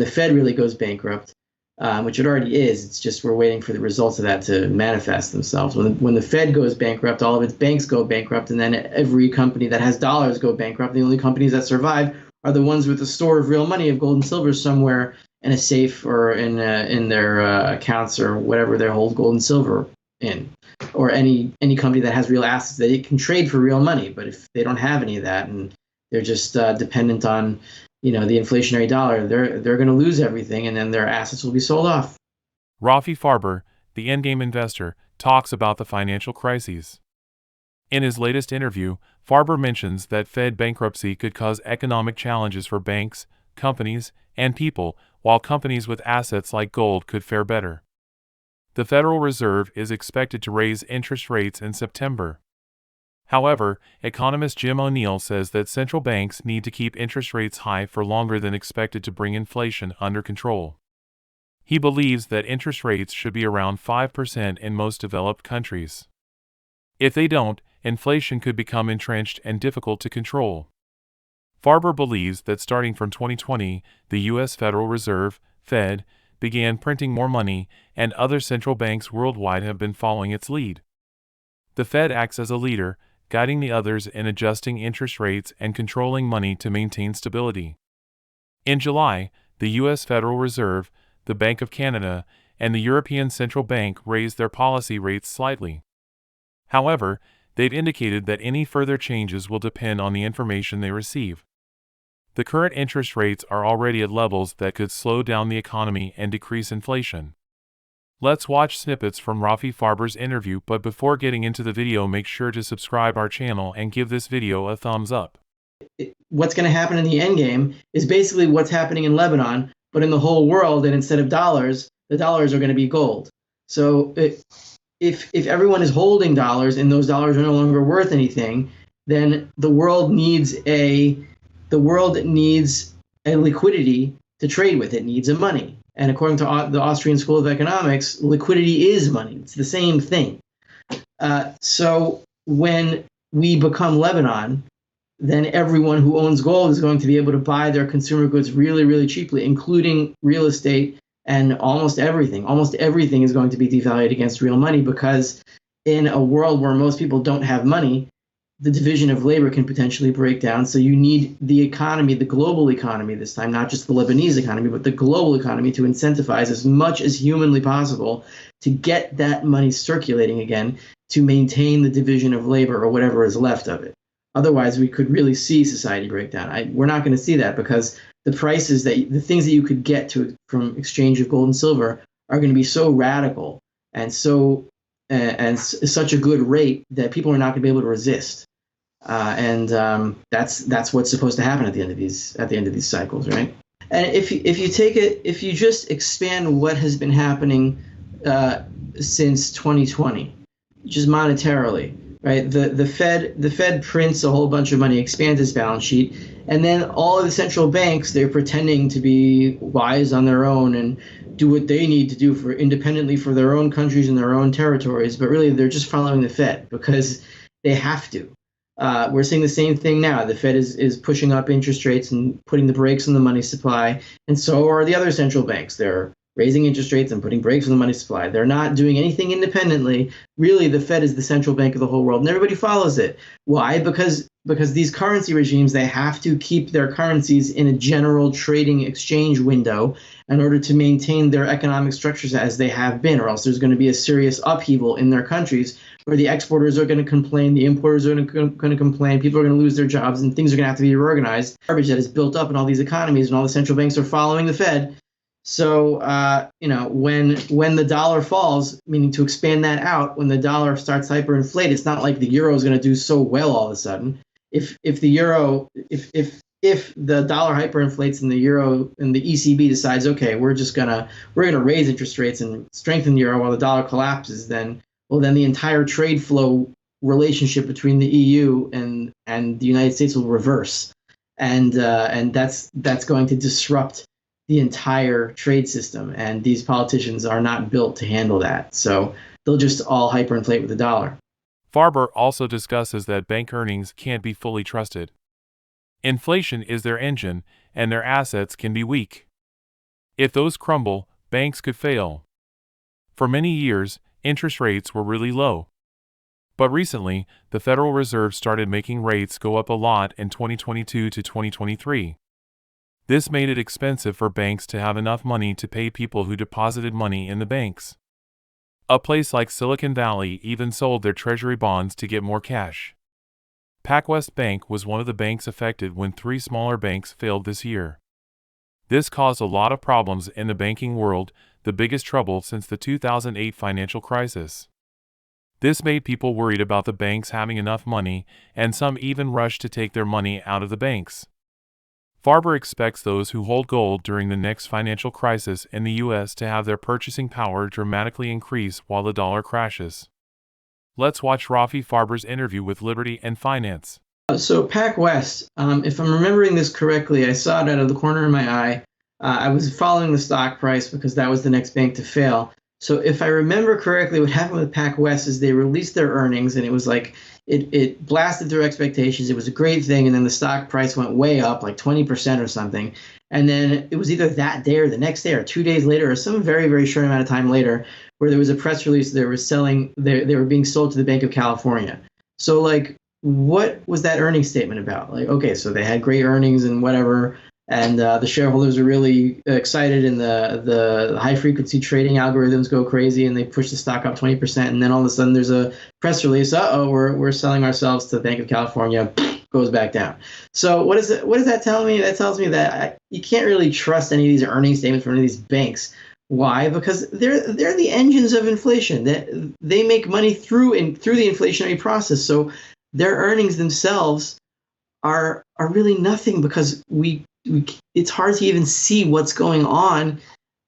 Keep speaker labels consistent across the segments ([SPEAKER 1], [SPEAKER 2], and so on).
[SPEAKER 1] the Fed really goes bankrupt, which it already is. It's just we're waiting for the results of that to manifest themselves. When the Fed goes bankrupt, all of its banks go bankrupt, and then every company that has dollars go bankrupt. The only companies that survive are the ones with a store of real money, of gold and silver, somewhere in a safe or in their accounts or whatever they hold gold and silver in, or any company that has real assets that it can trade for real money. But if they don't have any of that and they're just dependent on the inflationary dollar, they're going to lose everything, and then their assets will be sold off.
[SPEAKER 2] Rafi Farber, the endgame investor, talks about the financial crises. In his latest interview, Farber mentions that Fed bankruptcy could cause economic challenges for banks, companies, and people, while companies with assets like gold could fare better. The Federal Reserve is expected to raise interest rates in September. However, economist Jim O'Neill says that central banks need to keep interest rates high for longer than expected to bring inflation under control. He believes that interest rates should be around 5% in most developed countries. If they don't, inflation could become entrenched and difficult to control. Farber believes that starting from 2020, the U.S. Federal Reserve, Fed, began printing more money, and other central banks worldwide have been following its lead. The Fed acts as a leader, guiding the others in adjusting interest rates and controlling money to maintain stability. In July, the U.S. Federal Reserve, the Bank of Canada, and the European Central Bank raised their policy rates slightly. However, they've indicated that any further changes will depend on the information they receive. The current interest rates are already at levels that could slow down the economy and decrease inflation. Let's watch snippets from Rafi Farber's interview, but before getting into the video, make sure to subscribe our channel and give this video a thumbs up.
[SPEAKER 1] What's going to happen in the endgame is basically what's happening in Lebanon, but in the whole world, and instead of dollars, the dollars are going to be gold. So if everyone is holding dollars and those dollars are no longer worth anything, then the world needs a liquidity to trade with. It needs a money. And according to the Austrian School of Economics, liquidity is money. It's the same thing. So when we become Lebanon, then everyone who owns gold is going to be able to buy their consumer goods really, really cheaply, including real estate and almost everything. Almost everything is going to be devalued against real money, because in a world where most people don't have money, the division of labor can potentially break down. So you need the economy, the global economy this time, not just the Lebanese economy, but the global economy, to incentivize as much as humanly possible to get that money circulating again, to maintain the division of labor or whatever is left of it. Otherwise, we could really see society break down. We're not going to see that, because the prices, the things that you could get from exchange of gold and silver are going to be so radical and such a good rate that people are not going to be able to resist. That's what's supposed to happen at the end of these cycles, right? And if you just expand what has been happening since 2020, just monetarily, right? The Fed prints a whole bunch of money, expands its balance sheet, and then all of the central banks, they're pretending to be wise on their own and do what they need to do independently for their own countries and their own territories, but really they're just following the Fed because they have to. We're seeing the same thing now. The Fed is pushing up interest rates and putting the brakes on the money supply, and so are the other central banks. They're raising interest rates and putting brakes on the money supply. They're not doing anything independently. Really, the Fed is the central bank of the whole world, and everybody follows it. Why? Because these currency regimes, they have to keep their currencies in a general trading exchange window in order to maintain their economic structures as they have been, or else there's going to be a serious upheaval in their countries where the exporters are going to complain, the importers are going to complain, people are going to lose their jobs, and things are going to have to be reorganized. Garbage that is built up in all these economies, and all the central banks are following the Fed. So, when the dollar falls, meaning to expand that out, when the dollar starts hyperinflate, it's not like the euro is going to do so well all of a sudden. If the dollar hyperinflates and the euro and the ECB decides, okay, we're gonna raise interest rates and strengthen the euro while the dollar collapses, then the entire trade flow relationship between the EU and the United States will reverse, and that's going to disrupt the entire trade system, and these politicians are not built to handle that. So they'll just all hyperinflate with the dollar.
[SPEAKER 2] Farber also discusses that bank earnings can't be fully trusted. Inflation is their engine, and their assets can be weak. If those crumble, banks could fail. For many years, interest rates were really low. But recently, the Federal Reserve started making rates go up a lot in 2022 to 2023. This made it expensive for banks to have enough money to pay people who deposited money in the banks. A place like Silicon Valley even sold their treasury bonds to get more cash. PacWest Bank was one of the banks affected when 3 smaller banks failed this year. This caused a lot of problems in the banking world, the biggest trouble since the 2008 financial crisis. This made people worried about the banks having enough money, and some even rushed to take their money out of the banks. Farber expects those who hold gold during the next financial crisis in the U.S. to have their purchasing power dramatically increase while the dollar crashes. Let's watch Rafi Farber's interview with Liberty and Finance.
[SPEAKER 1] So PacWest, if I'm remembering this correctly, I saw it out of the corner of my eye. I was following the stock price because that was the next bank to fail. So if I remember correctly, what happened with PacWest is they released their earnings, and it was like it blasted through expectations. It was a great thing, and then the stock price went way up, like 20% or something. And then it was either that day or the next day or 2 days later or some very, very short amount of time later where there was a press release they were being sold to the Bank of California. So like, what was that earnings statement about? Like, okay, so they had great earnings and whatever, and the shareholders are really excited, and the high frequency trading algorithms go crazy, and they push the stock up 20%, and then all of a sudden there's a press release, we're selling ourselves to the Bank of California, goes back down. So what does that tell me? That tells me that you can't really trust any of these earnings statements from any of these banks. Why? Because they're the engines of inflation. That they make money through the inflationary process. So their earnings themselves are really nothing, because it's hard to even see what's going on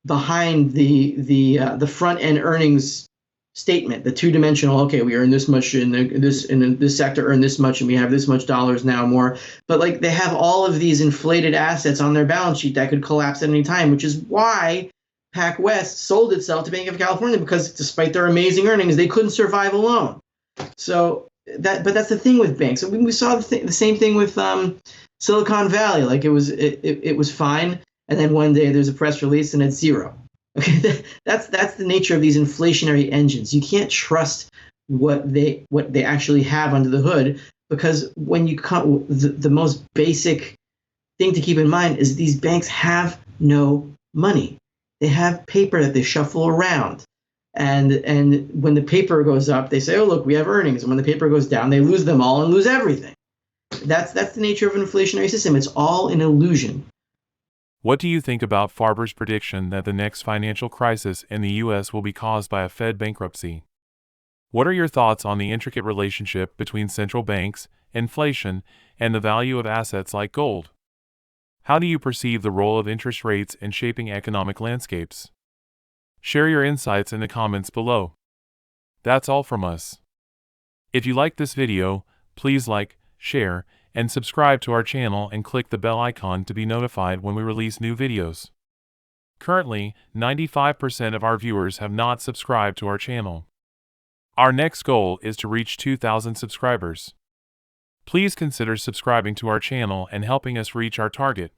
[SPEAKER 1] behind the front end earnings statement, the two-dimensional. Okay, we earn this much in this sector, earn this much, and we have this much dollars now more. But like, they have all of these inflated assets on their balance sheet that could collapse at any time, which is why PacWest sold itself to Bank of California, because despite their amazing earnings, they couldn't survive alone. So but that's the thing with banks. We saw the same thing with Silicon Valley. Like, it was fine, and then one day there's a press release and it's zero. Okay, that's the nature of these inflationary engines. You can't trust what they actually have under the hood, because when you come, the most basic thing to keep in mind is these banks have no money. They have paper that they shuffle around. And when the paper goes up, they say, oh, look, we have earnings. And when the paper goes down, they lose them all and lose everything. That's the nature of an inflationary system. It's all an illusion.
[SPEAKER 2] What do you think about Farber's prediction that the next financial crisis in the U.S. will be caused by a Fed bankruptcy? What are your thoughts on the intricate relationship between central banks, inflation, and the value of assets like gold? How do you perceive the role of interest rates in shaping economic landscapes? Share your insights in the comments below. That's all from us. If you like this video, please like, share, and subscribe to our channel, and click the bell icon to be notified when we release new videos. Currently, 95% of our viewers have not subscribed to our channel. Our next goal is to reach 2,000 subscribers. Please consider subscribing to our channel and helping us reach our target.